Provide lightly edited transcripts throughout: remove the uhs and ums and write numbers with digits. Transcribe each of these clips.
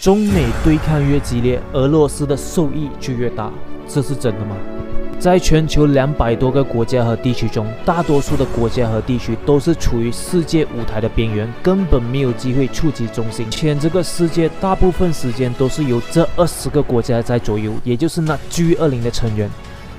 中美对抗越激烈，俄罗斯的受益就越大，这是真的吗？在全球200多个国家和地区中，大多数的国家和地区都是处于世界舞台的边缘，根本没有机会触及中心。且这个世界大部分时间都是由这20个国家在左右，也就是那 G20 的成员。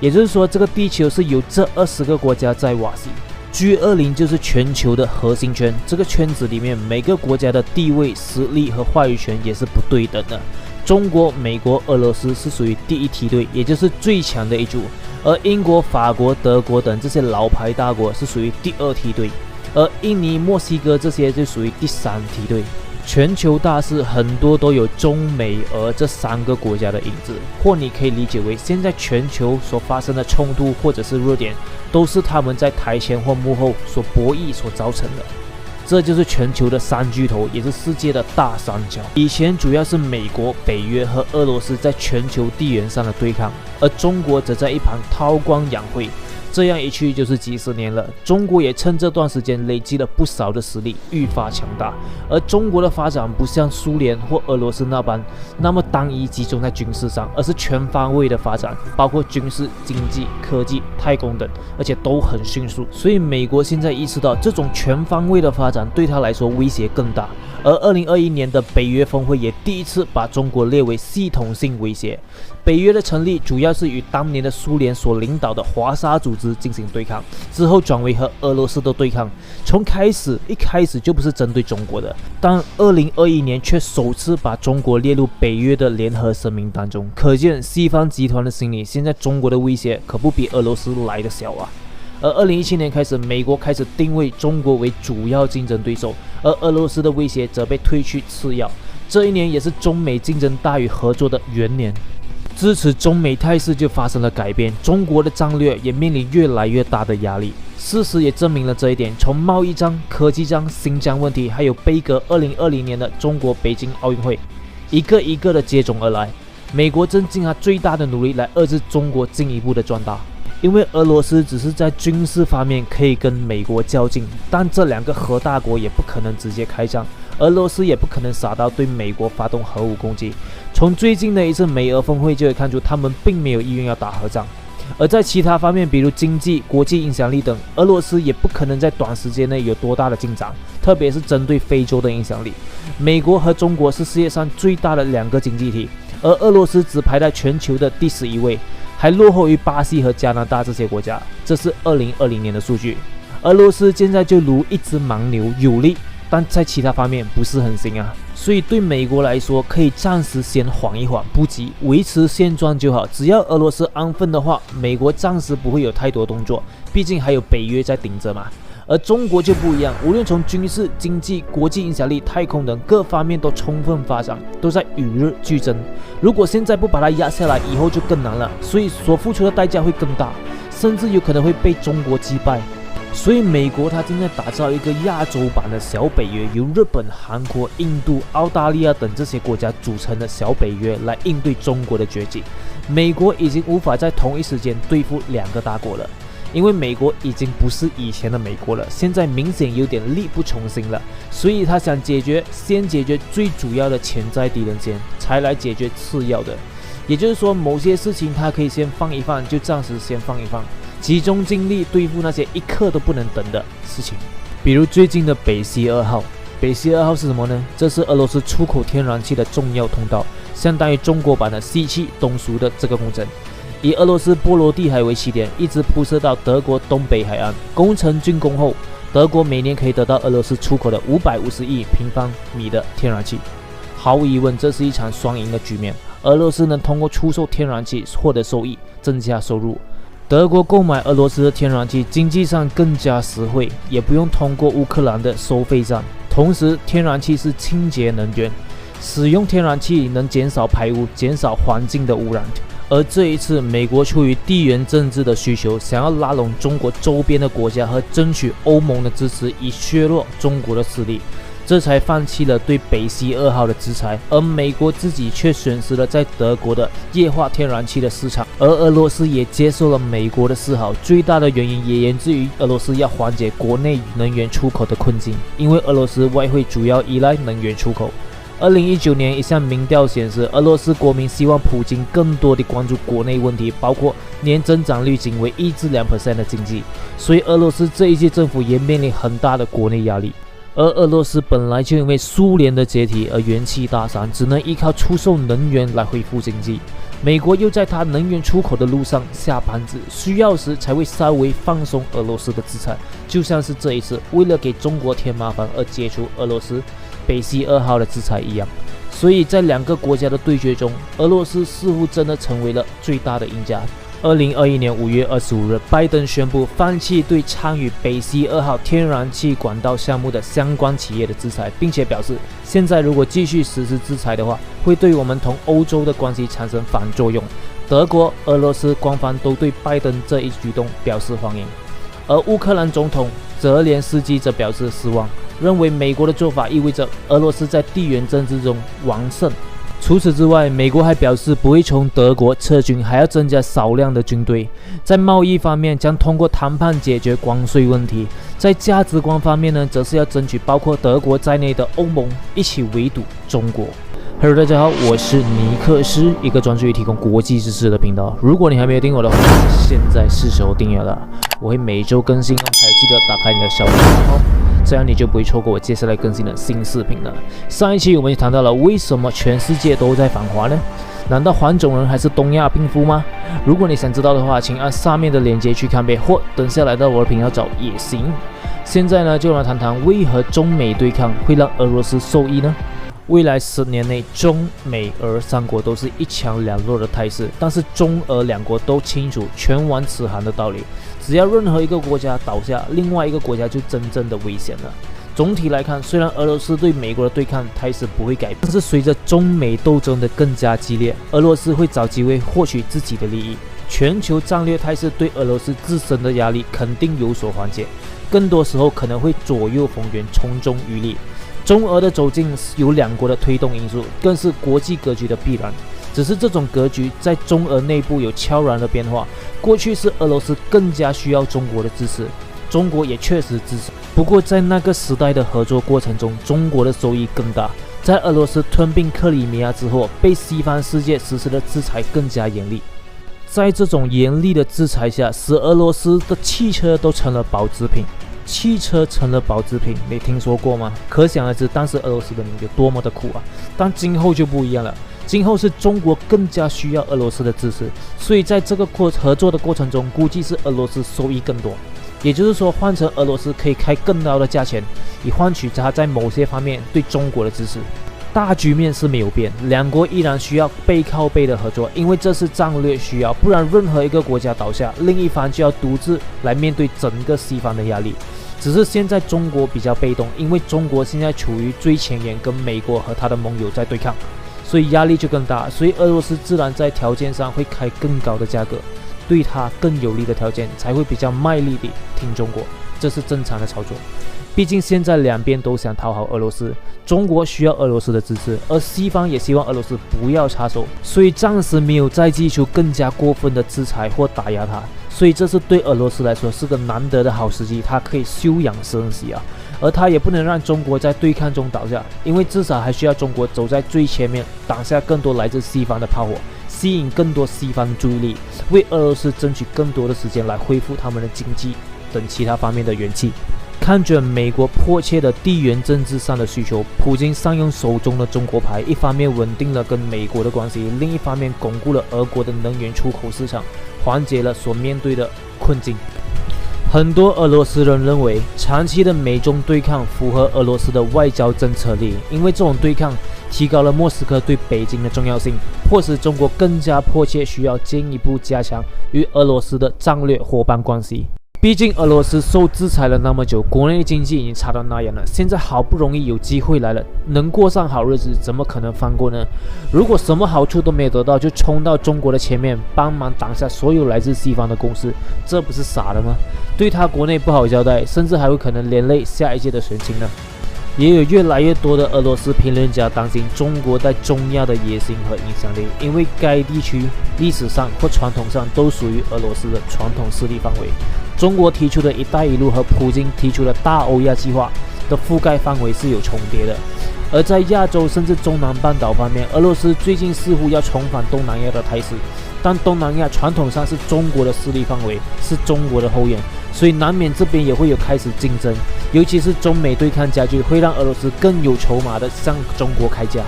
也就是说，这个地球是由这20个国家在瓦系。G20 就是全球的核心圈，这个圈子里面每个国家的地位、实力和话语权也是不对等的。中国、美国、俄罗斯是属于第一梯队，也就是最强的一组，而英国、法国、德国等这些老牌大国是属于第2梯队，而印尼、墨西哥这些就属于第3梯队。全球大事很多都有中美俄这3个国家的影子，或你可以理解为现在全球所发生的冲突或者是热点，都是他们在台前或幕后所博弈所造成的。这就是全球的3巨头，也是世界的大三角。以前主要是美国、北约和俄罗斯在全球地缘上的对抗，而中国则在一旁韬光养晦。这样一去就是几十年了，中国也趁这段时间累积了不少的实力，愈发强大。而中国的发展不像苏联或俄罗斯那般那么单一集中在军事上，而是全方位的发展，包括军事、经济、科技、太空等，而且都很迅速。所以美国现在意识到这种全方位的发展对他来说威胁更大。而2021年的北约峰会也第一次把中国列为系统性威胁。北约的成立主要是与当年的苏联所领导的华沙组织进行对抗，之后转为和俄罗斯的对抗。从一开始就不是针对中国的，但2021年却首次把中国列入北约的联合声明当中，可见西方集团的心里，现在中国的威胁可不比俄罗斯来得小啊。而2017年开始，美国开始定位中国为主要竞争对手，而俄罗斯的威胁则被推去次要。这一年也是中美竞争大于合作的元年，自此中美态势就发生了改变，中国的战略也面临越来越大的压力。事实也证明了这一点，从贸易战、科技战、新疆问题，还有杯葛2020年的中国北京奥运会，一个一个的接踵而来。美国正尽他最大的努力来遏制中国进一步的壮大。因为俄罗斯只是在军事方面可以跟美国较劲，但这2个核大国也不可能直接开战，俄罗斯也不可能傻到对美国发动核武攻击。从最近的一次美俄峰会就会看出，他们并没有意愿要打核战。而在其他方面，比如经济、国际影响力等，俄罗斯也不可能在短时间内有多大的进展，特别是针对非洲的影响力。美国和中国是世界上最大的2个经济体，而俄罗斯只排在全球的第11位。还落后于巴西和加拿大这些国家，这是2020年的数据。俄罗斯现在就如一只盲牛，有力，但在其他方面不是很行啊。所以对美国来说，可以暂时先缓一缓，不急，维持现状就好。只要俄罗斯安分的话，美国暂时不会有太多动作，毕竟还有北约在顶着嘛。而中国就不一样，无论从军事、经济、国际影响力、太空等各方面都充分发展，都在与日俱增。如果现在不把它压下来，以后就更难了，所以所付出的代价会更大，甚至有可能会被中国击败。所以美国它正在打造一个亚洲版的小北约，由日本、韩国、印度、澳大利亚等这些国家组成的小北约来应对中国的崛起。美国已经无法在同一时间对付2个大国了。因为美国已经不是以前的美国了，现在明显有点力不从心了，所以他想先解决最主要的潜在敌人先，才来解决次要的。也就是说，某些事情他可以先放一放，就暂时先放一放，集中精力对付那些一刻都不能等的事情。比如最近的北溪2号。北溪2号是什么呢？这是俄罗斯出口天然气的重要通道，相当于中国版的西气东输的这个工程。以俄罗斯波罗的海为起点，一直铺设到德国东北海岸。工程竣工后，德国每年可以得到俄罗斯出口的550亿平方米的天然气。毫无疑问，这是一场双赢的局面。俄罗斯能通过出售天然气获得收益，增加收入。德国购买俄罗斯的天然气，经济上更加实惠，也不用通过乌克兰的收费站。同时，天然气是清洁能源，使用天然气能减少排污，减少环境的污染。而这一次，美国出于地缘政治的需求，想要拉拢中国周边的国家和争取欧盟的支持，以削弱中国的势力，这才放弃了对北溪2号的制裁。而美国自己却损失了在德国的液化天然气的市场，而俄罗斯也接受了美国的示好。最大的原因也源自于俄罗斯要缓解国内能源出口的困境，因为俄罗斯外汇主要依赖能源出口。2019年一项民调显示，俄罗斯国民希望普京更多地关注国内问题，包括年增长率仅为1至2% 的经济，所以俄罗斯这一届政府也面临很大的国内压力。而俄罗斯本来就因为苏联的解体而元气大伤，只能依靠出售能源来恢复经济。美国又在它能源出口的路上下绊子，需要时才会稍微放松俄罗斯的制裁，就像是这一次为了给中国添麻烦而解除俄罗斯北溪2号的制裁一样。所以在两个国家的对决中，俄罗斯似乎真的成为了最大的赢家。2021年5月25日，拜登宣布放弃对参与北溪2号天然气管道项目的相关企业的制裁，并且表示，现在如果继续实施制裁的话，会对我们同欧洲的关系产生反作用。德国、俄罗斯官方都对拜登这一举动表示欢迎，而乌克兰总统泽连斯基则表示失望，认为美国的做法意味着俄罗斯在地缘政治中完胜。除此之外，美国还表示不会从德国撤军，还要增加少量的军队。在贸易方面，将通过谈判解决关税问题；在价值观方面呢，则是要争取包括德国在内的欧盟一起围堵中国。Hello， 大家好，我是尼克斯，一个专注于提供国际知识的频道。如果你还没有订阅我的话，现在是时候订阅了。我会每周更新哦，还有记得打开你的小铃铛哦，这样你就不会错过我接下来更新的新视频了。上一期我们就谈到了为什么全世界都在反华呢？难道黄种人还是东亚病夫吗？如果你想知道的话，请按上面的链接去看呗，或等下来到我的频道找也行。现在呢，就来谈谈为何中美对抗会让俄罗斯受益呢？未来10年内，中美俄三国都是一强两弱的态势，但是中俄两国都清楚拳往此行的道理，只要任何一个国家倒下，另外一个国家就真正的危险了。总体来看，虽然俄罗斯对美国的对抗态势不会改变，但是随着中美斗争的更加激烈，俄罗斯会找机会获取自己的利益。全球战略态势对俄罗斯自身的压力肯定有所缓解，更多时候可能会左右逢源，从中渔利。中俄的走近有两国的推动因素，更是国际格局的必然。只是这种格局在中俄内部有悄然的变化。过去是俄罗斯更加需要中国的支持，中国也确实支持。不过在那个时代的合作过程中，中国的收益更大。在俄罗斯吞并克里米亚之后，被西方世界实施的制裁更加严厉。在这种严厉的制裁下，使俄罗斯的汽车都成了保值品。汽车成了保值品，你听说过吗？可想而知，当时俄罗斯人民有多么的苦啊！但今后就不一样了，今后是中国更加需要俄罗斯的支持，所以在这个合作的过程中，估计是俄罗斯收益更多。也就是说，换成俄罗斯可以开更高的价钱，以换取它在某些方面对中国的支持。大局面是没有变，两国依然需要背靠背的合作，因为这是战略需要，不然任何一个国家倒下，另一方就要独自来面对整个西方的压力。只是现在中国比较被动，因为中国现在处于最前沿，跟美国和他的盟友在对抗，所以压力就更大，所以俄罗斯自然在条件上会开更高的价格，对他更有利的条件才会比较卖力地听中国，这是正常的操作。毕竟现在两边都想讨好俄罗斯，中国需要俄罗斯的支持，而西方也希望俄罗斯不要插手，所以暂时没有再祭出更加过分的制裁或打压它。所以这是对俄罗斯来说是个难得的好时机，它可以休养生息啊，而它也不能让中国在对抗中倒下，因为至少还需要中国走在最前面，挡下更多来自西方的炮火，吸引更多西方的注意力，为俄罗斯争取更多的时间来恢复他们的经济等其他方面的元气。看准美国迫切的地缘政治上的需求，普京善用手中的中国牌，一方面稳定了跟美国的关系，另一方面巩固了俄国的能源出口市场，缓解了所面对的困境。很多俄罗斯人认为，长期的美中对抗符合俄罗斯的外交政策利益，因为这种对抗提高了莫斯科对北京的重要性，迫使中国更加迫切需要进一步加强与俄罗斯的战略伙伴关系。毕竟俄罗斯受制裁了那么久，国内经济已经差到那样了，现在好不容易有机会来了，能过上好日子，怎么可能放过呢？如果什么好处都没有得到，就冲到中国的前面，帮忙挡下所有来自西方的攻势，这不是傻了吗？对他国内不好交代，甚至还会可能连累下一届的选情呢。也有越来越多的俄罗斯评论家担心中国在中亚的野心和影响力，因为该地区历史上或传统上都属于俄罗斯的传统势力范围。中国提出的一带一路和普京提出的大欧亚计划的覆盖范围是有重叠的，而在亚洲甚至中南半岛方面，俄罗斯最近似乎要重返东南亚的态势，但东南亚传统上是中国的势力范围，是中国的后院，所以难免这边也会有开始竞争，尤其是中美对抗加剧，会让俄罗斯更有筹码的向中国开价。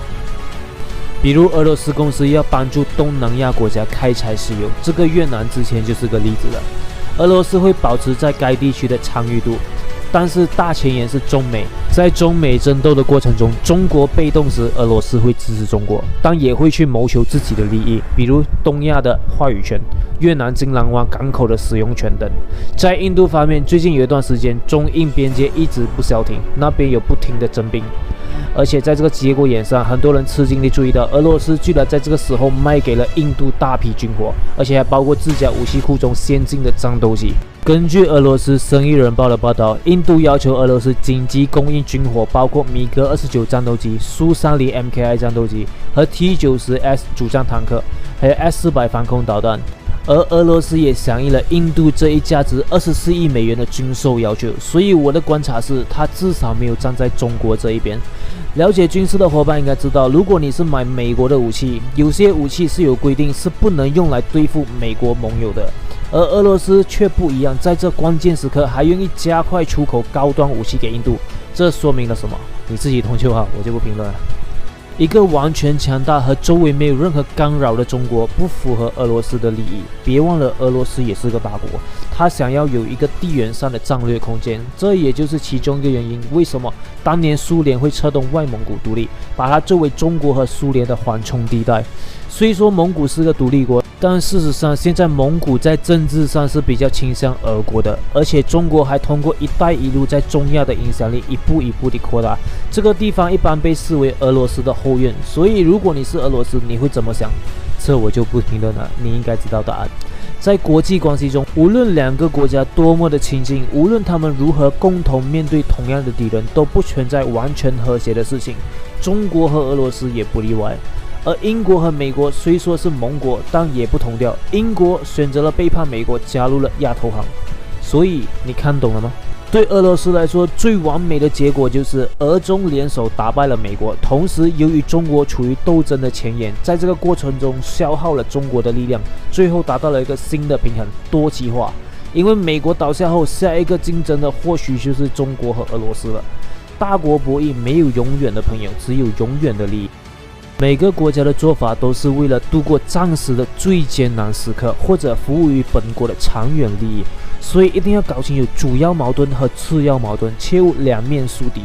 比如俄罗斯公司要帮助东南亚国家开采石油，这个越南之前就是个例子了。俄罗斯会保持在该地区的参与度，但是大前沿是中美，在中美争斗的过程中，中国被动时，俄罗斯会支持中国，但也会去谋求自己的利益，比如东亚的话语权、越南金兰湾港口的使用权等。在印度方面，最近有一段时间，中印边界一直不消停，那边有不停的征兵。而且在这个节骨眼上，很多人吃惊地注意到，俄罗斯居然在这个时候卖给了印度大批军火，而且还包括自家武器库中先进的战斗机。根据俄罗斯生意人报的报道，印度要求俄罗斯紧急供应军火，包括米格29战斗机、苏30 MKI 战斗机和 T90S 主战坦克，还有 S400防空导弹。而俄罗斯也响应了印度这一价值24亿美元的军售要求，所以我的观察是，他至少没有站在中国这一边。了解军事的伙伴应该知道，如果你是买美国的武器，有些武器是有规定是不能用来对付美国盟友的，而俄罗斯却不一样，在这关键时刻还愿意加快出口高端武器给印度，这说明了什么？你自己懂就好，我就不评论了。一个完全强大和周围没有任何干扰的中国，不符合俄罗斯的利益。别忘了，俄罗斯也是个大国，他想要有一个地缘上的战略空间，这也就是其中一个原因，为什么当年苏联会策动外蒙古独立，把它作为中国和苏联的缓冲地带。虽说蒙古是个独立国，但事实上现在蒙古在政治上是比较倾向俄国的，而且中国还通过“一带一路”在中亚的影响力一步一步地扩大。这个地方一般被视为俄罗斯的后院，所以如果你是俄罗斯，你会怎么想？这我就不评论了，你应该知道答案。在国际关系中，无论两个国家多么的亲近，无论他们如何共同面对同样的敌人，都不存在完全和谐的事情。中国和俄罗斯也不例外。而英国和美国虽说是盟国，但也不同调。英国选择了背叛美国，加入了亚投行。所以你看懂了吗？对俄罗斯来说，最完美的结果就是俄中联手打败了美国，同时由于中国处于斗争的前沿，在这个过程中消耗了中国的力量，最后达到了一个新的平衡，多极化。因为美国倒下后，下一个竞争的或许就是中国和俄罗斯了。大国博弈没有永远的朋友，只有永远的利益。每个国家的做法都是为了度过暂时的最艰难时刻，或者服务于本国的长远利益，所以一定要搞清楚主要矛盾和次要矛盾，切勿两面树敌。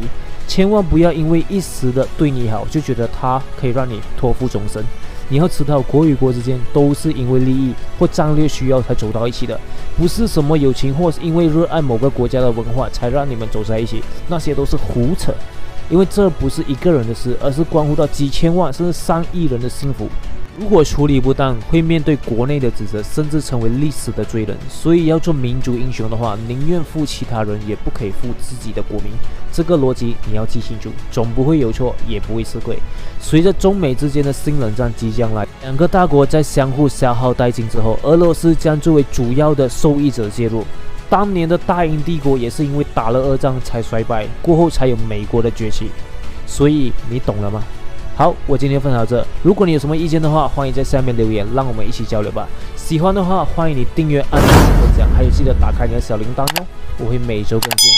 千万不要因为一时的对你好，就觉得它可以让你托付终身。你要知道，国与国之间都是因为利益或战略需要才走到一起的，不是什么友情或是因为热爱某个国家的文化才让你们走在一起，那些都是胡扯。因为这不是一个人的事，而是关乎到几千万甚至3亿人的幸福。如果处理不当，会面对国内的指责，甚至成为历史的罪人。所以要做民族英雄的话，宁愿负其他人，也不可以负自己的国民。这个逻辑你要记清楚，总不会有错，也不会吃亏。随着中美之间的新冷战即将来，两个大国在相互消耗殆尽之后，俄罗斯将作为主要的受益者介入。当年的大英帝国也是因为打了2仗才衰败，过后才有美国的崛起。所以你懂了吗？好，我今天分享到这。如果你有什么意见的话，欢迎在下面留言，让我们一起交流吧。喜欢的话，欢迎你订阅、按赞、分享，还有记得打开你的小铃铛哦，我会每周更新。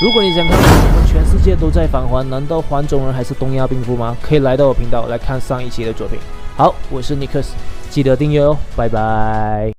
如果你想看我们全世界都在返还，难道黄种人还是东亚病夫吗？可以来到我频道来看上一期的作品。好，我是 Nicholas，记得订阅哦，拜拜。